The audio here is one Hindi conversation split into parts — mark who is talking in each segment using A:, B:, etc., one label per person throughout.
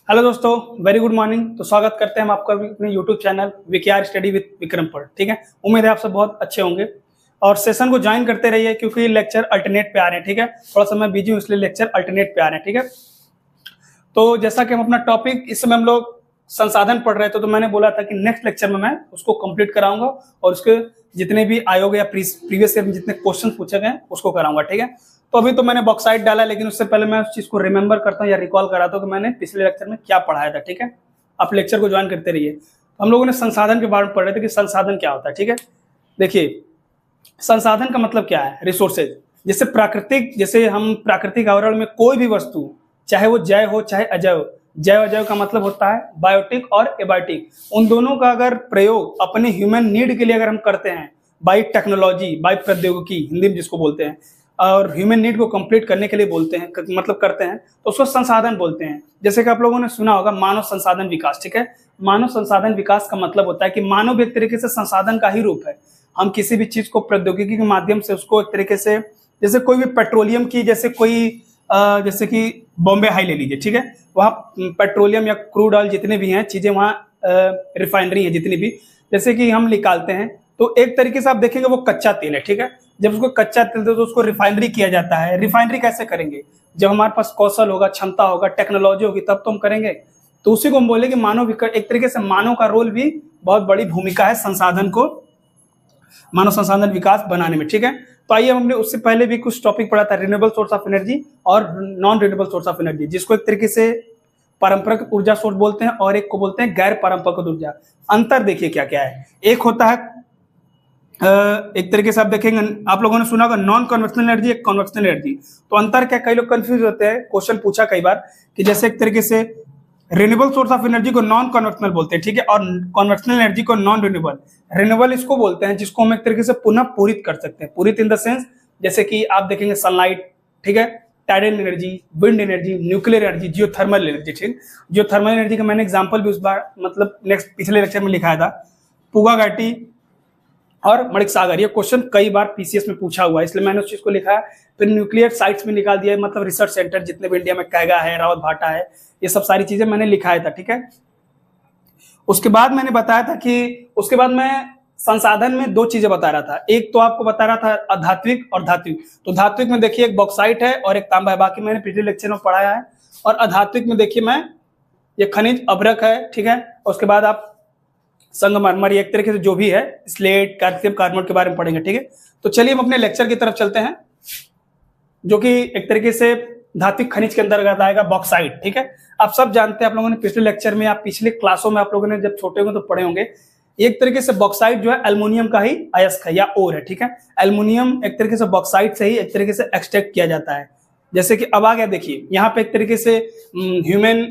A: हेलो दोस्तों, वेरी गुड मॉर्निंग। तो स्वागत करते हैं हम आपका अपने YouTube channel VKR study with Vikram पर। ठीक है, उम्मीद है आप सब बहुत अच्छे होंगे और सेशन को ज्वाइन करते रहिए क्योंकि लेक्चर अल्टरनेट पे आ रहे हैं। ठीक है, थोड़ा सा मैं बिजी हूँ इसलिए लेक्चर अल्टरनेट पे आ रहे हैं। ठीक है, तो जैसा कि हम अपना टॉपिक इस समय हम लोग संसाधन पढ़ रहे थे, तो मैंने बोला था कि नेक्स्ट लेक्चर में मैं उसको कंप्लीट कराऊंगा और उसके जितने भी आयोग या प्रीवियस ईयर में जितने क्वेश्चन पूछे गए उसको कराऊंगा। ठीक है, तो अभी तो मैंने बॉक्साइट डाला, लेकिन उससे पहले मैं उस चीज को रिमेंबर करता हूँ या रिकॉल कराता हूँ कि मैंने पिछले लेक्चर में क्या पढ़ाया था। ठीक है, आप लेक्चर को ज्वाइन करते रहिए। हम लोगों ने संसाधन के बारे में पढ़ रहे थे कि संसाधन क्या होता है। ठीक है, देखिए संसाधन का मतलब क्या है, रिसोर्सेज। जैसे हम प्राकृतिक आवरण में कोई भी वस्तु, चाहे वो जैव हो चाहे अजैव, जैव अजैव का मतलब होता है बायोटिक और एबायोटिक, उन दोनों का अगर प्रयोग अपने ह्यूमन नीड के लिए अगर हम करते हैं, बाई टेक्नोलॉजी, बाई प्रौद्योगिकी हिंदी में जिसको बोलते हैं, और ह्यूमन नीड को कंप्लीट करने के लिए बोलते हैं, मतलब करते हैं, तो उसको संसाधन बोलते हैं। जैसे कि आप लोगों ने सुना होगा मानव संसाधन विकास। ठीक है, मानव संसाधन विकास का मतलब होता है कि मानव एक तरीके से संसाधन का ही रूप है। हम किसी भी चीज को प्रौद्योगिकी के माध्यम से उसको एक तरीके से, जैसे कोई भी पेट्रोलियम की, जैसे कि बॉम्बे हाई ले लीजिए। ठीक है, वहाँ पेट्रोलियम या क्रूड ऑयल जितने भी हैं चीजें, वहाँ रिफाइनरी है जितनी भी, जैसे कि हम निकालते हैं, तो एक तरीके से आप देखेंगे वो कच्चा तेल है। ठीक है, जब उसको कच्चा तेल दे तो उसको रिफाइनरी किया जाता है। रिफाइनरी कैसे करेंगे? जब हमारे पास कौशल होगा, क्षमता होगा, टेक्नोलॉजी होगी, तब तो हम करेंगे। तो उसी को हम बोले कि मानव, एक तरीके से मानव का रोल भी बहुत बड़ी भूमिका है संसाधन को, मानव संसाधन विकास बनाने में। ठीक है, तो आइए, हमने उससे पहले भी कुछ टॉपिक पढ़ा था, रिन्यूएबल सोर्स ऑफ एनर्जी और non renewable source of energy, जिसको एक तरीके से पारंपरिक ऊर्जा सोर्स बोलते हैं और एक को बोलते हैं गैर पारंपरिक ऊर्जा। अंतर देखिए क्या क्या है। एक होता है एक तरीके से आप देखेंगे, आप लोगों ने सुना होगा नॉन कन्वेंशनल एनर्जी, एक कन्वेंशनल एनर्जी। तो अंतर क्या, कई लोग कंफ्यूज होते हैं, क्वेश्चन पूछा कई बार कि जैसे एक तरीके से रिन्यूएबल सोर्स ऑफ एनर्जी को नॉन कन्वेंशनल बोलते हैं। ठीक है, और कन्वेंशनल एनर्जी को नॉन रिन्यूएबल। रिन्यूएबल इसको बोलते हैं जिसको हम एक तरीके से पुनः पूरित कर सकते हैं। पूरित इन द सेंस, जैसे कि आप देखेंगे सनलाइट, ठीक है, tidal energy, wind energy, nuclear energy, geothermal energy. ठीक, जियोथर्मल एनर्जी का मैंने एग्जांपल भी उस बार मतलब पिछले लेक्चर में लिखाया था, पुगा घाटी और मणिक सागर। ये क्वेश्चन कई बार पीसीएस में पूछा हुआ है, इसलिए मैंने उस चीज को लिखा है। फिर न्यूक्लियर साइट्स में निकाल दिया, मतलब रिसर्च सेंटर जितने भी इंडिया में, कैगा है, रावत भाटा है, ये सब सारी चीजें मैंने लिखाया था। ठीक है, उसके बाद मैंने बताया था कि उसके बाद मैं संसाधन में दो चीजें बता रहा था। एक तो आपको बता रहा था अधात्विक और धात्विक। तो धात्विक में देखिए एक बॉक्साइट है और एक तांबा है, बाकी मैंने पिछले लेक्चर में पढ़ाया है। और अधात्विक में देखिए मैं ये खनिज अभ्रक है। ठीक है, उसके बाद आप संगमरमर, एक तरीके से जो भी है, स्लेट, कैल्शियम कार्बोनेट के बारे में पढ़ेंगे। ठीक है, तो चलिए हम अपने लेक्चर की तरफ चलते हैं, जो कि एक तरीके से धात्विक खनिज के अंतर्गत आएगा बॉक्साइट। ठीक है, आप सब जानते हैं, आप लोगों ने पिछले लेक्चर में या पिछले क्लासों में आप लोगों ने जब छोटे होंगे तो पढ़े होंगे, एक तरीके से बॉक्साइट जो है एल्युमिनियम का ही अयस्क है या ओर है। ठीक है, एल्युमिनियम एक तरीके से बॉक्साइट से ही एक तरीके से एक्सट्रैक्ट किया जाता है। जैसे कि अब आ गया, देखिए यहाँ पे एक तरीके से ह्यूमन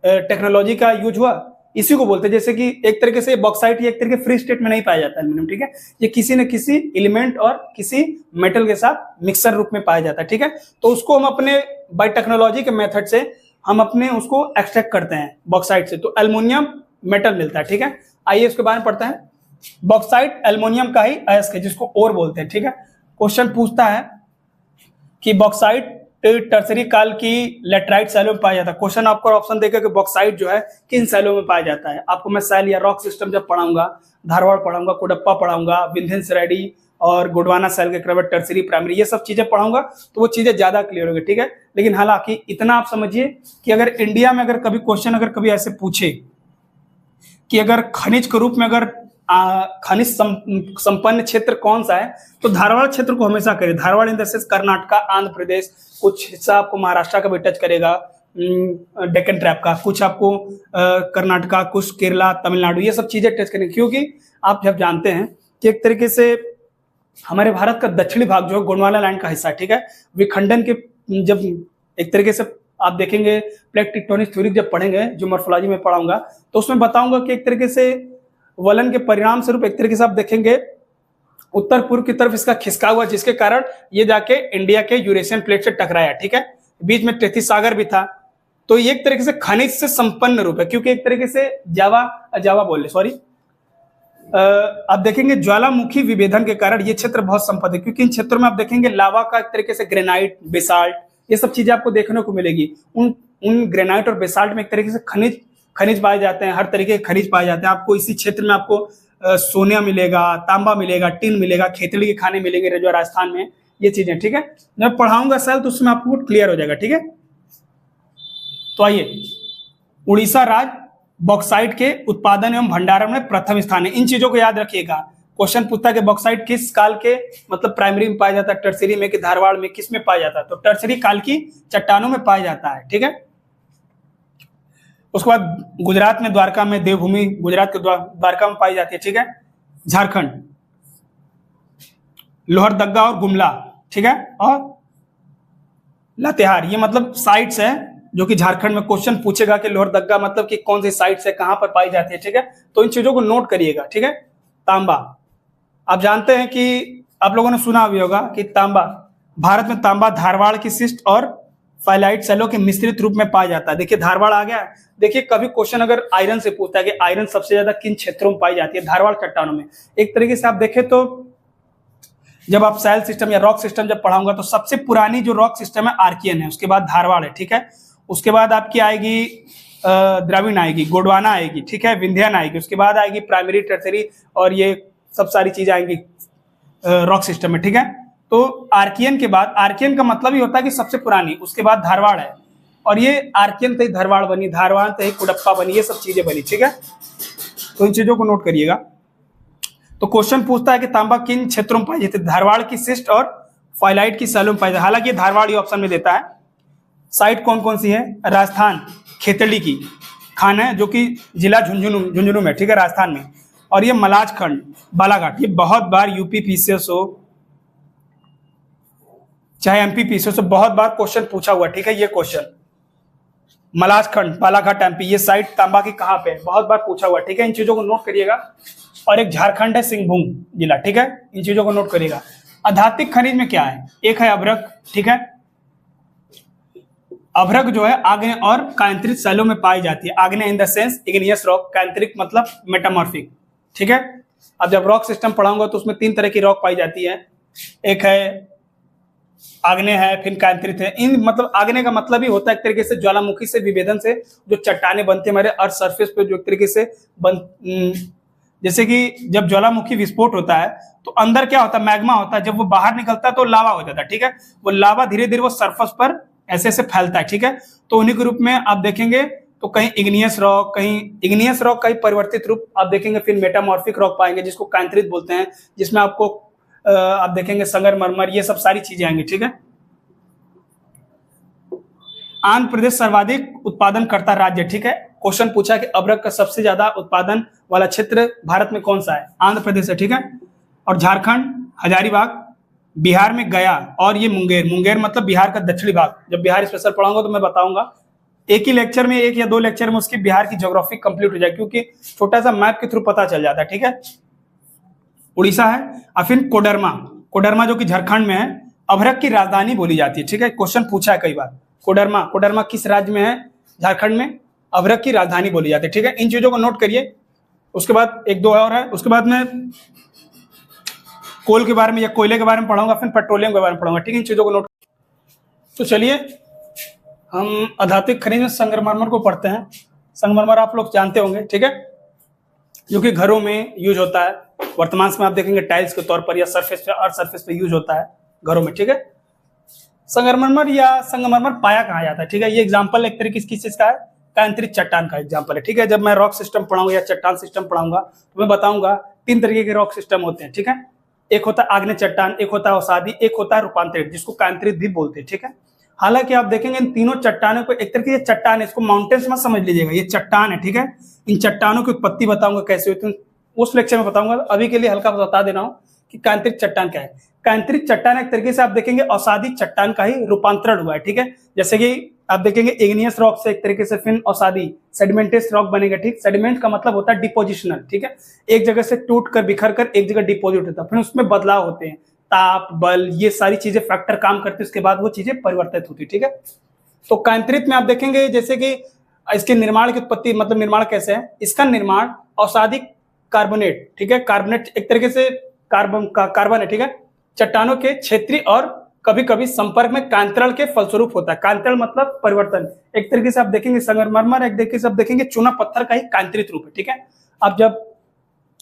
A: टेक्नोलॉजी का यूज हुआ, इसी को बोलते हैं। जैसे कि एक तरीके से बॉक्साइट एक तरीके फ्री स्टेट में नहीं पाया जाता एल्युमिनियम। ठीक है, ये किसी न किसी एलिमेंट और किसी मेटल के साथ मिक्सर रूप में पाया जाता है। ठीक है, तो उसको हम अपने बाय टेक्नोलॉजी के मेथड से हम अपने उसको एक्सट्रैक्ट करते हैं बॉक्साइट से, तो एल्युमिनियम मेटल मिलता है। ठीक है, आइए उसके बारे में पढ़ते हैं। बॉक्साइट एल्युमिनियम का ही अयस्क है जिसको ओर बोलते हैं। ठीक है, क्वेश्चन पूछता है कि बॉक्साइट टर्सरी काल की लेटराइट सैलों में पाया जाता है। क्वेश्चन आपको ऑप्शन देगा कि बॉक्साइट जो है किन सैलों में पाया जाता है। आपको मैं सैल या रॉक सिस्टम जब पढ़ाऊंगा, धारवाड़ पढ़ाऊंगा, कोडप्पा पढ़ाऊंगा, विंध्यन सैरेडी और गोंडवाना सैल के क्रम टर्सरी प्राइमरी, ये सब चीजें पढ़ाऊंगा तो वो चीजें ज्यादा क्लियर होगी। ठीक है, लेकिन हालांकि इतना आप समझिए कि अगर इंडिया में अगर कभी क्वेश्चन अगर कभी ऐसे पूछे कि अगर खनिज के रूप में अगर खनिज संपन्न क्षेत्र कौन सा है, तो धारवाड़ क्षेत्र को हमेशा करें। Dharwad in the sense Karnataka, Andhra Pradesh, कुछ हिस्सा आपको महाराष्ट्र का भी टच करेगा, डेक्कन ट्रैप का, कुछ आपको कर्नाटका, कुछ केरला, तमिलनाडु, ये सब चीजें टच करेंगे। क्योंकि आप जब जानते हैं कि एक तरीके से हमारे भारत का दक्षिणी भाग जो है गोंडवाना लैंड का हिस्सा है। ठीक है, विखंडन के जब एक तरीके से आप देखेंगे प्लेट टेक्टोनिक थ्योरी जब पढ़ेंगे, जो मॉर्फोलॉजी में पढ़ाऊंगा, तो उसमें बताऊंगा कि एक तरीके से वलन के परिणाम स्वरूप एक तरीके से आप देखेंगे उत्तर पूर्व की तरफ इसका खिसका हुआ, जिसके कारण ये जाके इंडिया के यूरेशियन प्लेट से टकराया। ठीक है, बीच में तैतीस सागर भी था। तो ये एक तरीके से खनिज से संपन्न रूप है, क्योंकि एक तरीके से आप देखेंगे ज्वालामुखी विभेदन के कारण ये क्षेत्र बहुत संपन्न है, क्योंकि इन क्षेत्रों में आप देखेंगे लावा का एक तरीके से ग्रेनाइट, बेसाल्ट, ये सब चीजें आपको देखने को मिलेगी। उन ग्रेनाइट और बेसाल्ट में एक तरीके से खनिज पाए जाते हैं, हर तरीके के खनिज पाए जाते हैं। आपको इसी क्षेत्र में आपको सोना मिलेगा, तांबा मिलेगा, टिन मिलेगा, खेतड़ी के खाने मिलेंगे जो राजस्थान में, ये चीजें, ठीक है। जब पढ़ाऊंगा सर तो उसमें आपको क्लियर हो जाएगा, ठीक है। तो आइए, उड़ीसा राज्य बॉक्साइट के उत्पादन एवं भंडारण में प्रथम स्थान है। इन चीजों को याद रखिएगा। क्वेश्चन पूछता है कि बॉक्साइट किस काल के मतलब प्राइमरी में पाया जाता है, टर्सरी में कि धारवाड़ में, किस में पाया जाता है? तो टर्सरी काल की चट्टानों में पाया जाता है, ठीक है। उसके बाद गुजरात में द्वारका में देवभूमि, गुजरात के द्वारका में पाई जाती है, ठीक है। झारखंड लोहरदग्गा और गुमला, ठीक है, और लातेहार, ये मतलब साइट्स है जो कि झारखंड में क्वेश्चन पूछेगा कि लोहरदग्गा मतलब कि कौन सी साइट्स है, कहां पर पाई जाती है, ठीक है। तो इन चीजों को नोट करिएगा, ठीक है। तांबा, आप जानते हैं कि आप लोगों ने सुना भी होगा कि तांबा, भारत में तांबा धारवाड़ की शिस्ट और फाइलाइट सेलों के मिश्रित रूप में पाया जाता है। देखिए धारवाड़ आ गया। देखिए कभी क्वेश्चन अगर आयरन से पूछता है कि आयरन सबसे ज्यादा किन क्षेत्रों में पाई जाती है, धारवाड़ चट्टानों में। एक तरीके से आप देखें तो जब आप सैल सिस्टम या रॉक सिस्टम जब पढ़ाऊंगा तो सबसे पुरानी जो रॉक सिस्टम है आर्कियन है, उसके बाद धारवाड़ है, ठीक है। उसके बाद आपकी आएगी द्रविड़ आएगी, गोंडवाना आएगी, ठीक है, विंध्यान आएगी, उसके बाद आएगी प्राइमरी, टर्सरी और ये सब सारी चीजें आएंगी रॉक सिस्टम में, ठीक है। तो आर्कियन के बाद, आर्कियन का मतलब ही होता है कि सबसे पुरानी, उसके बाद धारवाड़ है, और ये आर्कियन से धारवाड़ बनी, धारवाड़ से कुडप्पा बनी, ये सब चीजें बनी, ठीक है। तो इन चीजों को नोट करिएगा। तो क्वेश्चन पूछता है कि तांबा किन क्षेत्रों में पाई जाती है, धारवाड़ की शिस्ट और फाइलाइट की सैलों में पाई जाती है। हालांकि धारवाड़ ये ऑप्शन में देता है। साइट कौन कौन सी है? राजस्थान खेतड़ी की खान है जो कि जिला झुंझुनू में, ठीक है, राजस्थान में। और ये मलाज खंड बालाघाट, ये बहुत बार यूपी पीसीएस हो चाहे एमपी पीसीएस हो, बहुत बार क्वेश्चन पूछा हुआ, ठीक है। ये क्वेश्चन मलाज खंड बालाघाट एमपी, ये साइट तांबा की कहां पे है, बहुत बार पूछा हुआ, ठीक है। इन चीजों को नोट करिएगा। और एक झारखंड है सिंहभूम जिला, ठीक है, इन चीजों को नोट करिएगा। अधातिक खनिज में क्या है? एक है अभ्रक, ठीक है। अभ्रक जो है आग्नेय और कायांतरित शैलों में पाई जाती है। आग्नेय in the sense igneous rock, कायांतरिक मतलब मेटामॉर्फिक, ठीक है। अब जब रॉक सिस्टम पढ़ाऊंगा तो उसमें 3 तरह की रॉक पाई जाती है। एक है आग्नेय है, फिर कायांतरित है। इन मतलब आग्नेय का मतलब ही होता है एक तरीके से ज्वालामुखी से विभेदन से जो चट्टाने बनती है हमारे अर्थ सरफेस पे, जो एक तरीके से जैसे कि जब ज्वालामुखी विस्फोट होता है तो अंदर क्या होता है, मैग्मा होता है, जब वो बाहर निकलता है तो लावा हो जाता है, ठीक है। वो लावा धीरे धीरे वो सरफेस पर ऐसे ऐसे फैलता है, ठीक है। तो उन्हीं के रूप में आप देखेंगे तो कहीं इग्नियस रॉक, कहीं इग्नियस रॉक का ही परिवर्तित रूप आप देखेंगे, फिर मेटामॉर्फिक रॉक पाएंगे जिसको कायांतरित बोलते हैं, जिसमें आपको आप देखेंगे संगमरमर, ये सब सारी चीजें आएंगी, ठीक है। आंध्र प्रदेश सर्वाधिक उत्पादन करता राज्य, ठीक है। क्वेश्चन पूछा कि अभ्रक का सबसे ज्यादा उत्पादन वाला क्षेत्र भारत में कौन सा है? आंध्र प्रदेश है, ठीक है। और झारखंड हजारीबाग, बिहार में गया, और ये मुंगेर, मुंगेर मतलब बिहार का दक्षिणी भाग। जब बिहार स्पेशल पढ़ाऊंगा तो मैं बताऊंगा, एक ही लेक्चर में, 1 या 2 लेक्चर में उसकी बिहार की ज्योग्राफी कंप्लीट हो जाएगी, क्योंकि छोटा सा मैप के थ्रू पता चल जाता है, ठीक है। उड़ीसा है। और फिर कोडरमा, कोडरमा जो कि झारखंड में है, अभ्रक की राजधानी बोली जाती है, ठीक है। क्वेश्चन पूछा है कई बार, कोडरमा, कोडरमा किस राज्य में है? झारखंड में। अभ्रक की राजधानी बोली जाती है, ठीक है। इन चीजों को नोट करिए। उसके बाद 1-2 और है, उसके बाद में कोल के बारे में या कोयले के बारे में पढ़ाऊंगा, फिर पेट्रोलियम के बारे में पढ़ाऊंगा, ठीक है। इन चीजों को नोट। तो चलिए हम अधातिक खनिज में संगमरमर को पढ़ते हैं। संगमरमर आप लोग जानते होंगे, ठीक है, जो कि घरों में यूज होता है। वर्तमान में आप देखेंगे टाइल्स के तौर पर या सरफेस पे, अर्थ सरफेस पे यूज होता है घरों में, ठीक है। संगमरमर या संगमरमर पाया कहाँ जाता है, ठीक है। ये एग्जाम्पल एक तरीके किस चीज का है? कायांतरित चट्टान का एग्जाम्पल है, ठीक है। जब मैं रॉक सिस्टम पढ़ाऊंगा या चट्टान सिस्टम पढ़ाऊंगा तो मैं बताऊंगा 3 तरीके के रॉक सिस्टम होते हैं, ठीक है। एक होता है आग्नेय चट्टान, एक होता है अवसादी, एक होता है रूपांतरित, जिसको कायांतरित भी बोलते हैं, ठीक है। हालांकि आप देखेंगे इन तीनों चट्टानों को एक तरीके से चट्टान है, इसको माउंटेन्स मत समझ लीजिएगा, ये चट्टान है, ठीक है। इन चट्टानों की उत्पत्ति बताऊंगा कैसे होती है, उस लेक्चर में बताऊंगा। अभी के लिए हल्का बता दे रहा हूँ कि कायांतरित चट्टान क्या है। कायांतरित चट्टान एक तरीके से आप देखेंगे अवसादी चट्टान का ही रूपांतरण हुआ है, ठीक है। जैसे कि आप देखेंगे इग्नियस रॉक से एक तरीके से फिर अवसादी सेडिमेंटेस रॉक बनेगा, ठीक। सेडिमेंट का मतलब होता है डिपोजिशनल, ठीक है। एक जगह से टूट कर बिखर कर एक जगह डिपोजिट होता है, फिर उसमें बदलाव होते हैं, ताप, बल, ये सारी चीजें फैक्टर काम करते हैं, उसके बाद वो चीजें परिवर्तित होती है, ठीक है। तो कायांतरित में आप देखेंगे जैसे कि इसके निर्माण की उत्पत्ति, मतलब निर्माण कैसे है, इसका निर्माण अवसादी कार्बोनेट, ठीक है। कार्बोनेट एक तरीके से कार्बन है, ठीक है। चट्टानों के क्षेत्रीय और कभी कभी संपर्क में कांतरण के फलस्वरूप होता है। कांतरण मतलब परिवर्तन। एक तरीके से आप देखेंगे संगमरमर, एक तरीके से आप देखेंगे चूना पत्थर का ही कांतरित रूप है, ठीक है। आप जब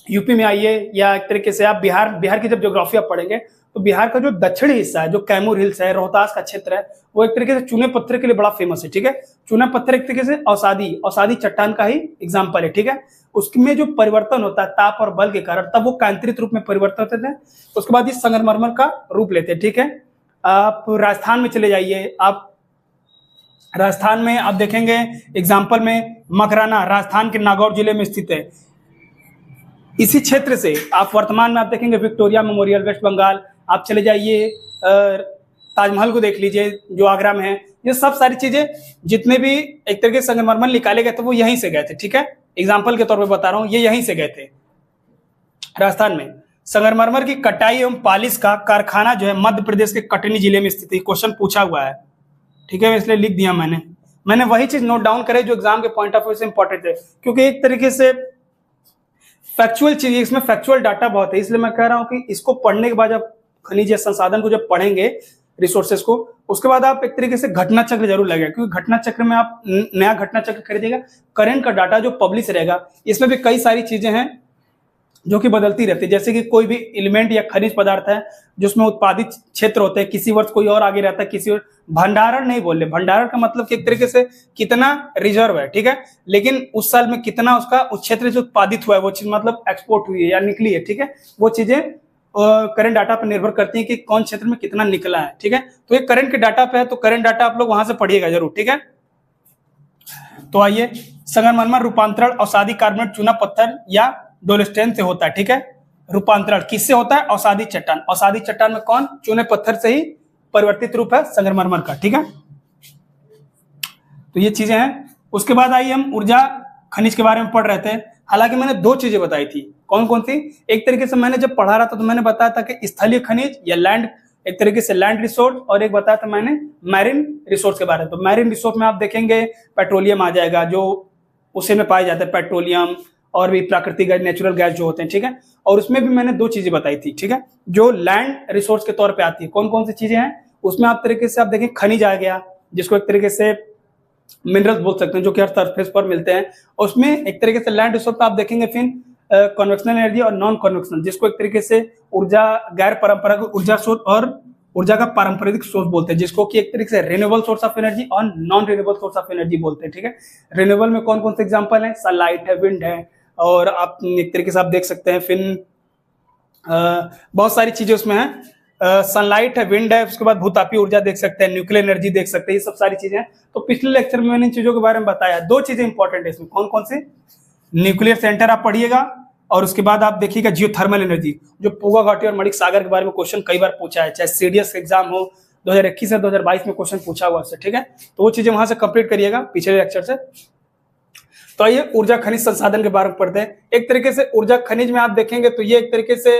A: यूपी में आइए या एक तरीके से आप बिहार की जब ज्योग्राफी आप पढ़ेंगे तो बिहार का जो दक्षिणी हिस्सा है, जो कैमूर हिल्स है, रोहतास का क्षेत्र है, वो एक तरीके से चूने पत्थर के लिए बड़ा फेमस है, ठीक है। चूना पत्थर एक तरीके से औसादी चट्टान का ही एग्जाम्पल है, ठीक है। उसमें जो परिवर्तन होता है ताप और बल के कारण, तब वो कांतरित रूप में परिवर्तन होते हैं। उसके बाद ये संगमरमर का रूप लेते हैं, ठीक है। आप राजस्थान में चले जाइए, आप राजस्थान में आप देखेंगे एग्जाम्पल में मकराना राजस्थान के नागौर जिले में स्थित है। इसी क्षेत्र से आप वर्तमान में आप देखेंगे विक्टोरिया मेमोरियल वेस्ट बंगाल, आप चले जाइए ताजमहल को देख लीजिए जो आगरा में है। ये सब सारी चीजें जितने भी एक तरीके से संगमरमर निकाले गए थे वो यहीं से गए थे, ठीक है। एग्जाम्पल के तौर पे बता रहा हूँ, ये यहीं से गए थे। राजस्थान में संगमरमर की कटाई एवं पालिश का कारखाना जो है मध्य प्रदेश के कटनी जिले में स्थित है। क्वेश्चन पूछा हुआ है, ठीक है, इसलिए लिख दिया मैंने वही चीज नोट डाउन करे जो एग्जाम के पॉइंट ऑफ व्यू से इंपॉर्टेंट है, क्योंकि एक तरीके से फैक्चुअल चीज, इसमें फैक्चुअल डाटा बहुत है, इसलिए मैं कह रहा हूं कि इसको पढ़ने के बाद जब खनिज संसाधन को जब पढ़ेंगे रिसोर्सेज को, उसके बाद आप एक तरीके से घटना चक्र जरूर लगेगा, क्योंकि घटना चक्र में आप नया घटना चक्र खरीदिएगा, करंट का डाटा जो पब्लिश रहेगा इसमें भी कई सारी चीजें हैं जो कि बदलती रहती है। जैसे कि कोई भी एलिमेंट या खनिज पदार्थ है जिसमें उत्पादित क्षेत्र होते हैं, किसी वर्ष कोई और आगे रहता है, किसी और भंडारण नहीं बोल रहे, भंडारण का मतलब कि एक तरीके से कितना रिजर्व है, ठीक है, लेकिन उस साल में कितना उसका उस क्षेत्र से उत्पादित हुआ है वो चीज मतलब एक्सपोर्ट हुई है या निकली है, ठीक है। वो चीजें करंट डाटा पर निर्भर करती है कि कौन क्षेत्र में कितना निकला है, ठीक है। तो ये करंट के डाटा पे है, तो करंट डाटा आप लोग वहां से पढ़िएगा जरूर, ठीक है। तो आइए, संगमरमर रूपांतरण औषधि कार्बोनेट चूना पत्थर या डोलेस्टेन से होता है, ठीक है। रूपांतरण किससे होता है? औषधि चट्टान। औषधि चट्टान में कौन? चूने पत्थर से ही परिवर्तित रूप है संगमरमर का, ठीक है। तो ये चीजें हैं। उसके बाद आइए हम ऊर्जा खनिज के बारे में पढ़ रहे थे। हालांकि मैंने दो चीजें बताई थी, कौन कौन सी? एक तरीके से मैंने जब पढ़ा रहा था तो मैंने बताया था कि स्थलीय खनिज या लैंड, एक तरीके से लैंड रिसोर्स, और एक बताया था मैंने मैरिन रिसोर्स के बारे में। तो मैरिन रिसोर्स में आप देखेंगे पेट्रोलियम आ जाएगा, जो उसी में पाए जाते हैं, पेट्रोलियम और भी प्राकृतिक गैस, नेचुरल गैस जो होते हैं, ठीक है। और उसमें भी मैंने दो चीजें बताई थी, ठीक है, जो लैंड रिसोर्स के तौर पे आती है। कौन कौन सी चीजें हैं उसमें? आप तरीके से आप देखें खनिज आ गया, जिसको एक तरीके से मिनरल्स बोल सकते हैं, जो कि हर सरफेस पर मिलते हैं। उसमें एक तरीके से लैंड रिसोर्स पे आप देखेंगे फिर कन्वेक्शनल एनर्जी और नॉन कन्वेक्शनल, जिसको एक तरीके से ऊर्जा, गैर परंपरागत ऊर्जा स्रोत और ऊर्जा का पारंपरिक सोर्स बोलते हैं, जिसको कि एक तरीके से रिन्यूएबल सोर्स ऑफ एनर्जी और non renewable source of energy बोलते हैं, ठीक है। रिन्यूएबल में कौन कौन से एग्जांपल है? सनलाइट है, विंड है, और आप एक तरीके से आप देख सकते हैं फिर बहुत सारी चीजें उसमें है। सनलाइट है, विंड है, उसके बाद भूतापीय ऊर्जा देख सकते हैं, न्यूक्लियर एनर्जी देख सकते हैं, ये सब सारी चीजें हैं। तो पिछले लेक्चर में मैंने इन चीजों के बारे में बताया। दो चीजें इंपॉर्टेंट है इसमें, कौन कौन से? न्यूक्लियर सेंटर आप पढ़िएगा, और उसके बाद आप देखिएगा जियोथर्मल एनर्जी, जो पूगा घाटी और मणिक सागर के बारे में क्वेश्चन कई बार पूछा है, चाहे सीडीएस एग्जाम हो 2021 से 2022 में क्वेश्चन पूछा हुआ है, ठीक है। तो वो चीजें वहां से कंप्लीट करिएगा पिछले लेक्चर से। तो आइए ऊर्जा खनिज संसाधन के बारे में पढ़ते हैं। एक तरीके से ऊर्जा खनिज में आप देखेंगे तो ये एक तरीके से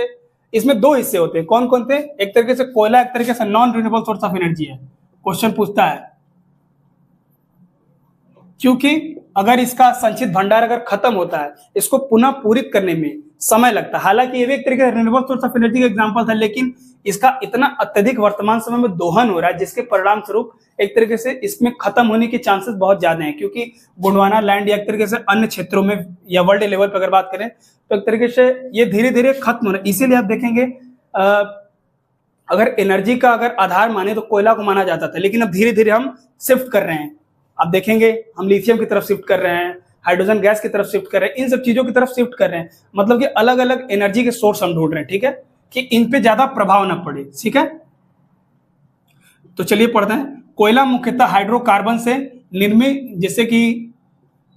A: इसमें दो हिस्से होते हैं। कौन कौन थे? एक तरीके से कोयला, एक तरीके से non renewable source of energy है। क्वेश्चन पूछता है, क्योंकि अगर इसका संचित भंडार अगर खत्म होता है, इसको पुनः पूरित करने में समय लगता है। हालांकि ये भी एक तरीके से रिन्यूएबल सोर्स ऑफ एनर्जी का एग्जांपल था, लेकिन इसका इतना अत्यधिक वर्तमान समय में दोहन हो रहा है, जिसके परिणाम स्वरूप एक तरीके से इसमें खत्म होने के चांसेस बहुत ज्यादा हैं। क्योंकि गोंडवाना लैंड या एक तरीके से अन्य क्षेत्रों में या वर्ल्ड लेवल पर अगर बात करें तो एक तरीके से ये धीरे धीरे खत्म हो रहा है। इसीलिए आप देखेंगे अगर एनर्जी का अगर आधार माने तो कोयला को माना जाता था, लेकिन अब धीरे धीरे हम शिफ्ट कर रहे हैं। आप देखेंगे हम लिथियम की तरफ शिफ्ट कर रहे हैं, हाइड्रोजन गैस की तरफ शिफ्ट कर रहे हैं, इन सब चीजों की तरफ शिफ्ट कर रहे हैं। मतलब कि अलग अलग एनर्जी के सोर्स हम ढूंढ रहे हैं, ठीक है, कि इन पे ज्यादा प्रभाव ना पड़े, ठीक है। तो चलिए पढ़ते हैं। कोयला मुख्यतः हाइड्रोकार्बन से निर्मित, जैसे कि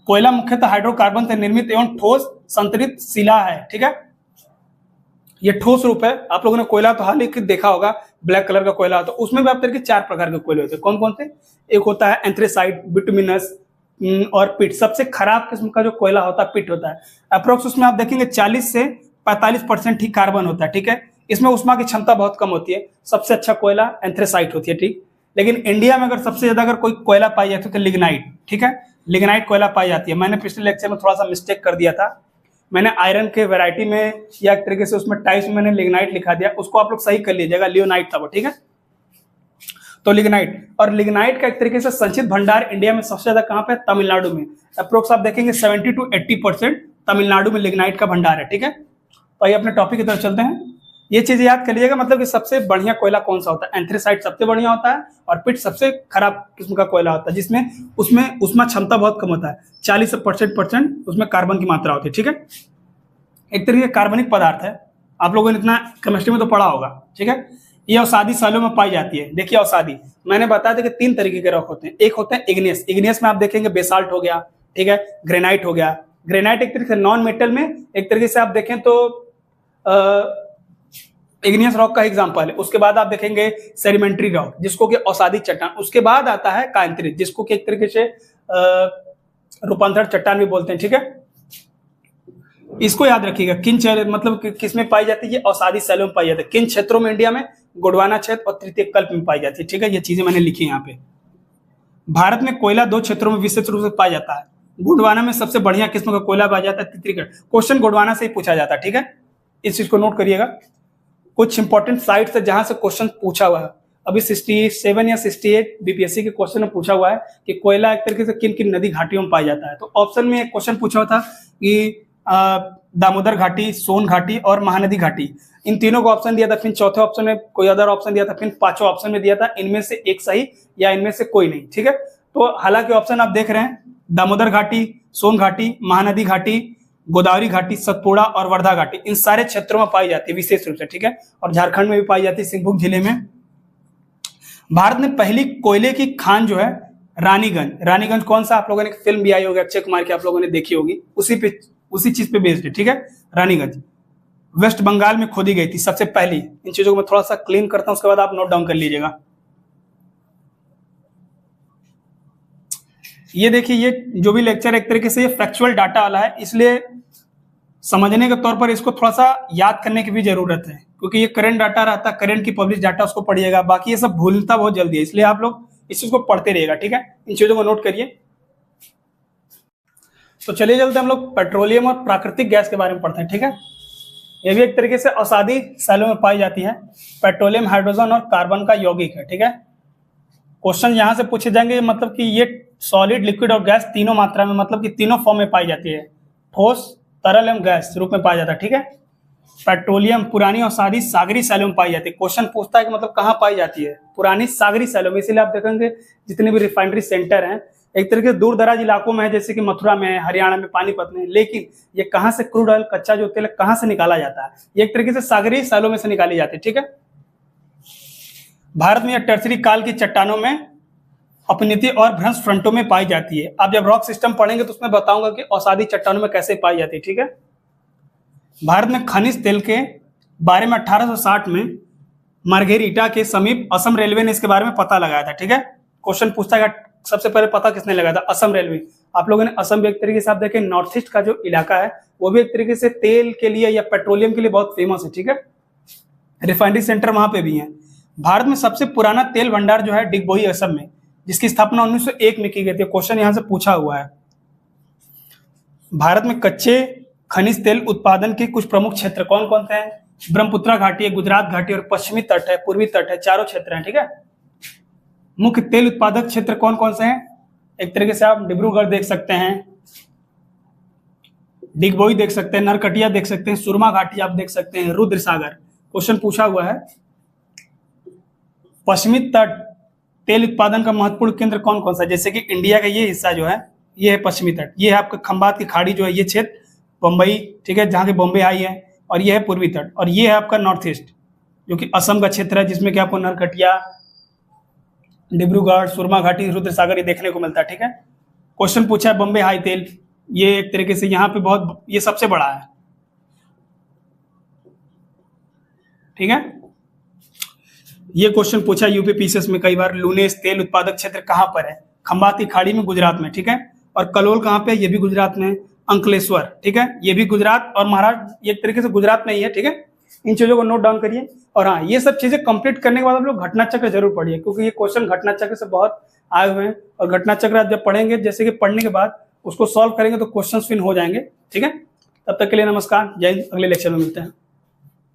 A: कोयला मुख्यतः हाइड्रोकार्बन से निर्मित एवं ठोस संतरित शिला है, ठीक है। ये ठोस रूप है। आप लोगों ने कोयला तो हाल ही देखा होगा, ब्लैक कलर का कोयला, तो उसमें भी आप तरीके 4 प्रकार के कोयले होते हैं। कौन कौन से? एक होता है एंथ्रेसाइट, बिटुमिनस और पिट। सबसे खराब किस्म का जो कोयला होता है पिट होता है। अप्रोक्स उसमें आप देखेंगे 40 से 45% ही कार्बन होता है, ठीक है। इसमें उष्मा की क्षमता बहुत कम होती है। सबसे अच्छा कोयला एंथ्रेसाइट होती है, ठीक। लेकिन इंडिया में अगर सबसे ज्यादा अगर कोई कोयला पाई जाती है तो लिग्नाइट, ठीक है, लिग्नाइट कोयला पाई जाती है। मैंने पिछले लेक्चर में थोड़ा सा मिस्टेक कर दिया था, मैंने आयरन के वैरायटी में या एक तरीके से उसमें टाइप्स में मैंने लिग्नाइट लिखा दिया, उसको आप लोग सही कर लीजिएगा, लियोनाइट था वो, ठीक है। तो लिग्नाइट, और लिग्नाइट का एक तरीके से संचित भंडार इंडिया में सबसे ज्यादा कहाँ पे? तमिलनाडु में। अप्रोक्स आप देखेंगे 70 to 80% तमिलनाडु में लिग्नाइट का भंडार है, ठीक है। तो आइए अपने टॉपिक की तरफ चलते हैं। ये चीज याद कर लीजिएगा, मतलब कि सबसे बढ़िया कोयला कौन सा होता है? एंथ्रेसाइट सबसे बढ़िया होता है, और पिट सबसे खराब किस्म का कोयला होता है, जिसमें उसमें उष्मा क्षमता बहुत कम होता है, 40 से 40% उसमें कार्बन की मात्रा होती है, ठीक है। एक तरीके का कार्बनिक पदार्थ है, आप लोगों ने इतना केमिस्ट्री में तो पढ़ा होगा, ठीक है। ये औषधि सैलों में पाई जाती है। देखिए औषधि, मैंने बताया था कि 3 तरीके के रॉक होते हैं। एक होते हैं इग्नियस, इग्नियस में आप देखेंगे बेसाल्ट हो गया, ठीक है, ग्रेनाइट हो गया। ग्रेनाइट एक तरीके से नॉन मेटल में, एक तरीके से आप देखें तो इग्नियस रॉक का एग्जांपल है। उसके बाद आप देखेंगे सेडिमेंट्री रॉक, जिसको कि औषधि चट्टान। उसके बाद आता है कांतरित, जिसको कि एक तरीके से रूपांतरण चट्टान भी बोलते हैं, ठीक है। इसको याद रखिएगा, किन मतलब किस में पाई जाती है? ये औषधि सैलों में पाई जाती है। किन क्षेत्रों में इंडिया में? गोंडवाना क्षेत्र और तृतीय कल्प में पाई जाती है, ठीक है। ये चीजें मैंने लिखी यहाँ पे। भारत में कोयला 2 क्षेत्रों में विशेष रूप से पाया जाता है। गोंडवाना में सबसे बढ़िया किस्म का कोयला पाया जाता है, तृतीय कल्प। क्वेश्चन गोंडवाना से ही पूछा जाता है, ठीक है, इस चीज को नोट करिएगा। कुछ इंपॉर्टेंट साइट्स है जहां से क्वेश्चन पूछा हुआ है। अभी 67 या 68 बीपीएससी के क्वेश्चन में पूछा हुआ है कि कोयला एक तरीके से किन किन नदी घाटियों में पाया जाता है। तो ऑप्शन में एक क्वेश्चन पूछा हुआ था कि दामोदर घाटी, सोन घाटी और महानदी घाटी, इन तीनों को ऑप्शन दिया था। फिर चौथे ऑप्शन में कोई अदर ऑप्शन दिया था, फिर 5वां ऑप्शन में दिया था इनमें से एक सही या इनमें से कोई नहीं, ठीक है। तो हालांकि ऑप्शन आप देख रहे हैं, दामोदर घाटी, सोन घाटी, महानदी घाटी, गोदावरी घाटी, सतपुड़ा और वर्धा घाटी, इन सारे क्षेत्रों में पाई जाती है विशेष रूप से, ठीक है। और झारखंड में भी पाई जाती है, सिंहभूम जिले में। भारत में पहली कोयले की खान जो है रानीगंज, रानीगंज कौन सा? आप लोगों ने फिल्म भी आई होगी अक्षय कुमार की, आप लोगों ने देखी होगी, उसी चीज पे बेस्ड है, ठीक है। रानीगंज वेस्ट बंगाल में खोदी गई थी सबसे पहली। इन चीजों को मैं थोड़ा सा क्लीन करता हूं, उसके बाद आप नोट डाउन कर लीजिएगा। ये देखिए, ये जो भी लेक्चर एक तरीके से ये फैक्चुअल डाटा वाला है, इसलिए समझने के तौर पर इसको थोड़ा सा याद करने की भी जरूरत है, क्योंकि ये करंट डाटा रहता है, करंट की पब्लिश डाटा उसको पढ़िएगा। बाकी ये सब भूलता बहुत जल्दी है, इसलिए आप लोग इस चीज को पढ़ते रहिएगा, ठीक है। इन चीजों को नोट करिए। तो चलिए चलते हम लोग पेट्रोलियम और प्राकृतिक गैस के बारे में पढ़ते हैं, ठीक है। ये भी एक तरीके से औषधि सैलों में पाई जाती है। पेट्रोलियम हाइड्रोजन और कार्बन का यौगिक है, ठीक है। क्वेश्चन यहां से पूछे जाएंगे, मतलब कि ये सॉलिड, लिक्विड और गैस तीनों मात्रा में, मतलब कि तीनों फॉर्म में पाई जाती है। ठोस, तरल एवं गैस रूप में पाया जाता है, ठीक है। पेट्रोलियम पुरानी औषधि सागरी सैलों में पाई जाती है। क्वेश्चन पूछता है कि मतलब कहाँ पाई जाती है? पुरानी सागरी सैलों में। इसीलिए आप देखेंगे जितने भी रिफाइनरी सेंटर हैं एक तरीके से दूर दराज इलाकों में है, जैसे कि मथुरा में है, हरियाणा में, पानीपत में। लेकिन ये कहाँ से क्रूड ऑयल, कच्चा जो तेल कहाँ से निकाला जाता है? ये एक तरीके से सागरी सैलों में से निकाली जाती है, ठीक है। भारत में यह टर्सरी काल की चट्टानों में, अपनीति और भ्रंश फ्रंटों में पाई जाती है। आप जब रॉक सिस्टम पढ़ेंगे तो उसमें बताऊंगा कि औषधि चट्टानों में कैसे पाई जाती है, ठीक है। भारत में खनिज तेल के बारे में 1860 में मार्गेरिटा के समीप असम रेलवे ने इसके बारे में पता लगाया था, ठीक है। क्वेश्चन पूछता है सबसे पहले पता किसने लगाया था? असम रेलवे। आप लोगों ने असम भी एक तरीके से आप देखें नॉर्थ ईस्ट का जो इलाका है वो भी एक तरीके से तेल के लिए या पेट्रोलियम के लिए बहुत फेमस है, ठीक है। रिफाइनरी सेंटर वहां पे भी है। भारत में सबसे पुराना तेल भंडार जो है डिगबोई असम में, जिसकी स्थापना 1901 में की गई थी। क्वेश्चन यहां से पूछा हुआ है। भारत में कच्चे खनिज तेल उत्पादन के कुछ प्रमुख क्षेत्र कौन कौन से हैं? ब्रह्मपुत्रा घाटी है, गुजरात घाटी और पश्चिमी तट है, पूर्वी तट है, चारों क्षेत्र हैं, ठीक है। मुख्य तेल उत्पादक क्षेत्र कौन कौन से हैं? एक तरीके से आप डिब्रूगढ़ देख सकते हैं, डिगबोई देख सकते हैं, नरकटिया देख सकते हैं, सुरमा घाटी आप देख सकते हैं, रुद्र सागर। क्वेश्चन पूछा हुआ है पश्चिमी तट तेल उत्पादन का महत्वपूर्ण केंद्र कौन कौन सा? जैसे कि इंडिया का ये हिस्सा जो है ये है पश्चिमी तट, ये है आपका खंबात की खाड़ी जो है ये क्षेत्र बम्बई, ठीक है, जहाँ के बॉम्बे आई है, और ये है पूर्वी तट, और ये है आपका नॉर्थ ईस्ट जो कि असम का क्षेत्र है, जिसमें कि आपको नरकटिया, डिब्रूगढ़, सुरमा घाटी, रुद्र सागर ये देखने को मिलता है, ठीक है। क्वेश्चन पूछा है बॉम्बे हाई तेल, ये एक तरीके से यहाँ पे बहुत, ये सबसे बड़ा है, ठीक है। ये क्वेश्चन पूछा यूपी पीसीएस में कई बार, लूनेस तेल उत्पादक क्षेत्र कहाँ पर है? खंबात की खाड़ी में, गुजरात में, ठीक है। और कलोल कहाँ पे? ये भी गुजरात में। अंकलेश्वर, ठीक है, ये भी गुजरात, और महाराष्ट्र एक तरीके से गुजरात में ही है, ठीक है। इन चीजों को नोट डाउन करिए। और हाँ, ये सब चीजें कंप्लीट करने के बाद आप लोग घटना चक्र जरूर पढ़िए, क्योंकि ये क्वेश्चन घटना चक्र से बहुत आए हुए हैं, और घटना चक्र आप जब पढ़ेंगे, जैसे कि पढ़ने के बाद उसको सॉल्व करेंगे तो क्वेश्चन फिन हो जाएंगे, ठीक है। तब तक के लिए नमस्कार, जय हिंद, अगले लेक्चर में मिलते हैं।